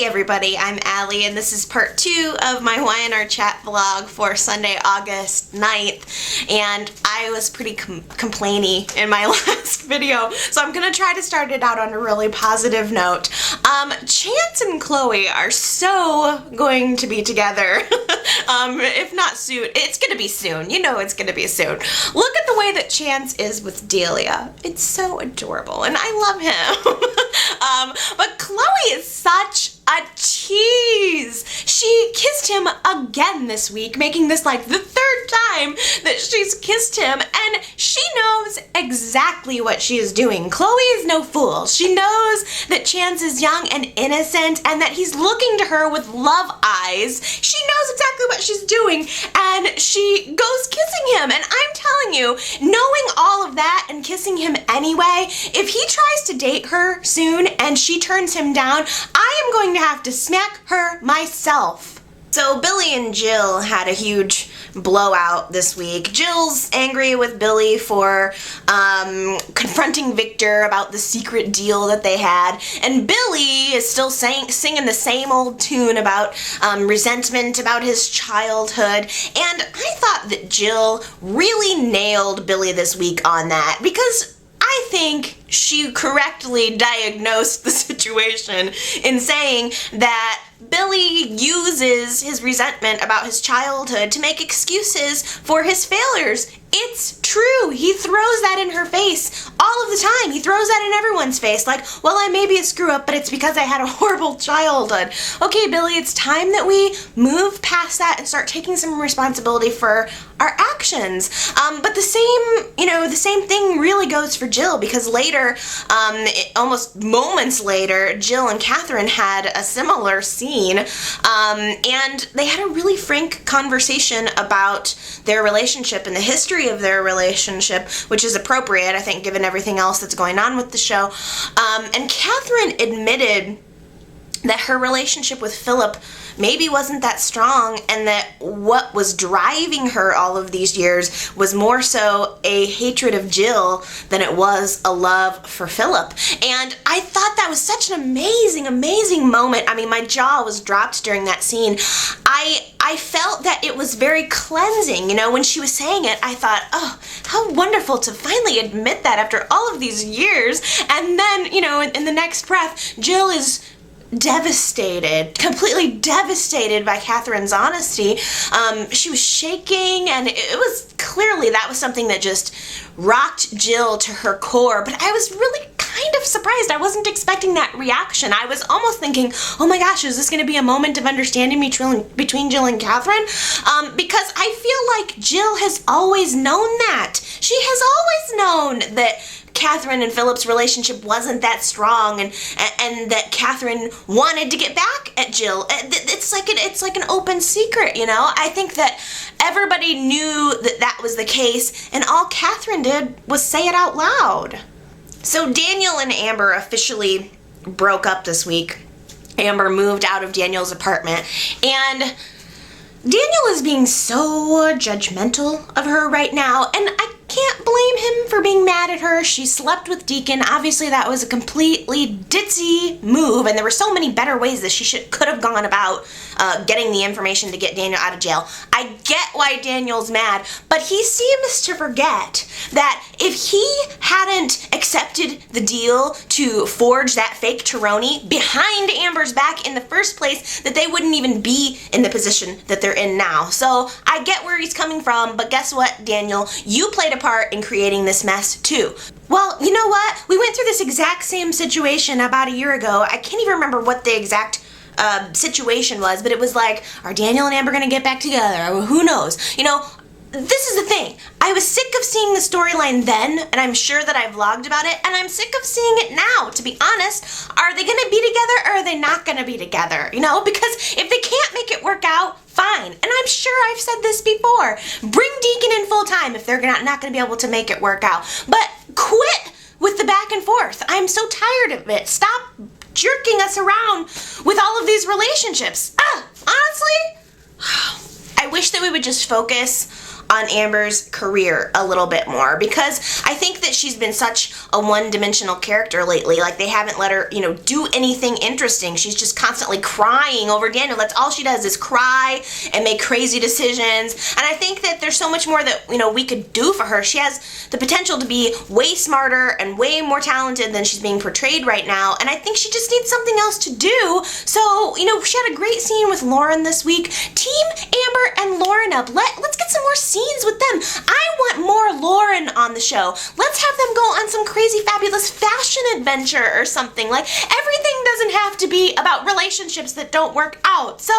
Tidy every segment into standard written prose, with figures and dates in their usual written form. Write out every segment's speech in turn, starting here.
Hey everybody, I'm Allie and this is part 2 of my Y&R chat vlog for Sunday, August 9th, and I was pretty complainy in my last video, so I'm gonna try to start it out on a really positive note. Chance and Chloe are so going to be together, if not soon. It's gonna be soon, you know it's gonna be soon. Look at the way that Chance is with Delia. It's so adorable and I love him. But Chloe is such a tease. She kissed him again this week, making this like the third time that she's kissed him, and she knows exactly what she is doing. Chloe is no fool. She knows that Chance is young and innocent and that he's looking to her with love eyes. She knows exactly what she's doing and she goes kissing him, and I'm telling you, knowing all of that and kissing him anyway, if he tries to date her soon and she turns him down, I am going to have to smack her myself. So Billy and Jill had a huge blowout this week. Jill's angry with Billy for confronting Victor about the secret deal that they had, and Billy is still singing the same old tune about resentment about his childhood, and I thought that Jill really nailed Billy this week on that, because I think she correctly diagnosed the situation in saying that Billy uses his resentment about his childhood to make excuses for his failures. It's true. He throws that in her face all of the time. He throws that in everyone's face. Like, well, I may be a screw up, but it's because I had a horrible childhood. Okay, Billy, it's time that we move past that and start taking some responsibility for our actions. But the same thing really goes for Jill, because later, almost moments later, Jill and Katherine had a similar scene, and they had a really frank conversation about their relationship and the history of their relationship, which is appropriate, I think, given everything else that's going on with the show. And Katherine admitted that her relationship with Philip maybe wasn't that strong, and that what was driving her all of these years was more so a hatred of Jill than it was a love for Philip. And I thought that was such an amazing, amazing moment. I mean, my jaw was dropped during that scene. I felt that it was very cleansing. You know, when she was saying it, I thought, oh, how wonderful to finally admit that after all of these years. And then, you know, in the next breath, Jill is devastated, completely devastated by Katherine's honesty. She was shaking, and it was clearly that was something that just rocked Jill to her core, but I was really kind of surprised. I wasn't expecting that reaction. I was almost thinking, oh my gosh, is this going to be a moment of understanding between Jill and Katherine? Because I feel like Jill has always known that. She has always known that Katherine and Philip's relationship wasn't that strong, and that Katherine wanted to get back at Jill. It's like an open secret, you know? I think that everybody knew that that was the case, and all Katherine did was say it out loud. So Daniel and Amber officially broke up this week. Amber moved out of Daniel's apartment, and Daniel is being so judgmental of her right now, and I can't blame him for being mad at her. She slept with Deacon. Obviously, that was a completely ditzy move, and there were so many better ways that she could have gone about getting the information to get Daniel out of jail. I get why Daniel's mad, but he seems to forget that if he hadn't accepted the deal to forge that fake Taroni behind Amber's back in the first place, that they wouldn't even be in the position that they're in now. So I get where he's coming from, but guess what, Daniel? You played a part in creating this mess too. Well, you know what? We went through this exact same situation about a year ago. I can't even remember what the exact situation was, but it was like, are Daniel and Amber gonna get back together? Who knows? You know, this is the thing. I was sick of seeing the storyline then, and I'm sure that I vlogged about it, and I'm sick of seeing it now, to be honest. Are they gonna be together, or are they not gonna be together? You know, because if they can't make it work out, fine. And I'm sure I've said this before. Bring Deacon in full time if they're not gonna be able to make it work out. But quit with the back and forth. I'm so tired of it. Stop jerking us around with all of these relationships. Honestly, I wish that we would just focus on Amber's career a little bit more, because I think that she's been such a one-dimensional character lately. Like, they haven't let her, do anything interesting. She's just constantly crying over Daniel. That's all she does, is cry and make crazy decisions. And I think that there's so much more that, we could do for her. She has the potential to be way smarter and way more talented than she's being portrayed right now. And I think she just needs something else to do. So, she had a great scene with Lauren this week. Team Amber and Lauren up. Let's get some more scenes with them. I want more Lauren on the show. Let's have them go on some crazy fabulous fashion adventure or something. Like, everything doesn't have to be about relationships that don't work out. So,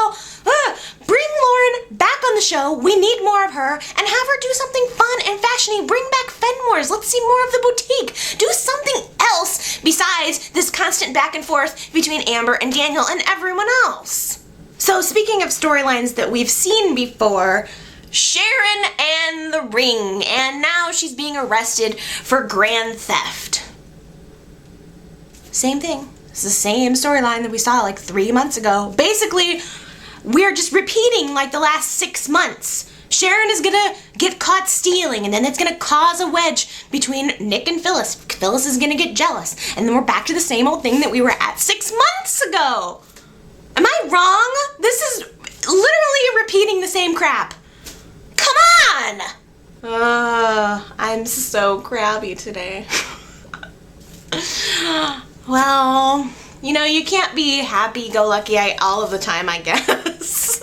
bring Lauren back on the show. We need more of her, and have her do something fun and fashiony. Bring back Fenmore's. Let's see more of the boutique. Do something else besides this constant back and forth between Amber and Daniel and everyone else. So, speaking of storylines that we've seen before, Sharon and the ring, and now she's being arrested for grand theft. Same thing. It's the same storyline that we saw like 3 months ago. Basically, we're just repeating like the last 6 months. Sharon is gonna get caught stealing, and then it's gonna cause a wedge between Nick and Phyllis. Phyllis is gonna get jealous, and then we're back to the same old thing that we were at 6 months ago. Am I wrong? This is literally repeating the same crap. Come on! I'm so crabby today. Well, you can't be happy-go-lucky all of the time, I guess.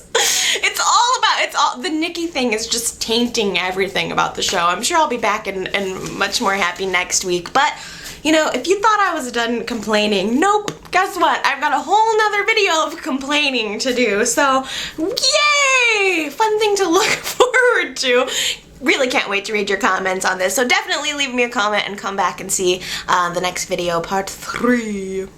The Nikki thing is just tainting everything about the show. I'm sure I'll be back and much more happy next week. But, if you thought I was done complaining, nope. Guess what? I've got a whole nother video of complaining to do. So, yay! Fun thing to look forward to. Really can't wait to read your comments on this. So definitely leave me a comment and come back and see the next video, part 3.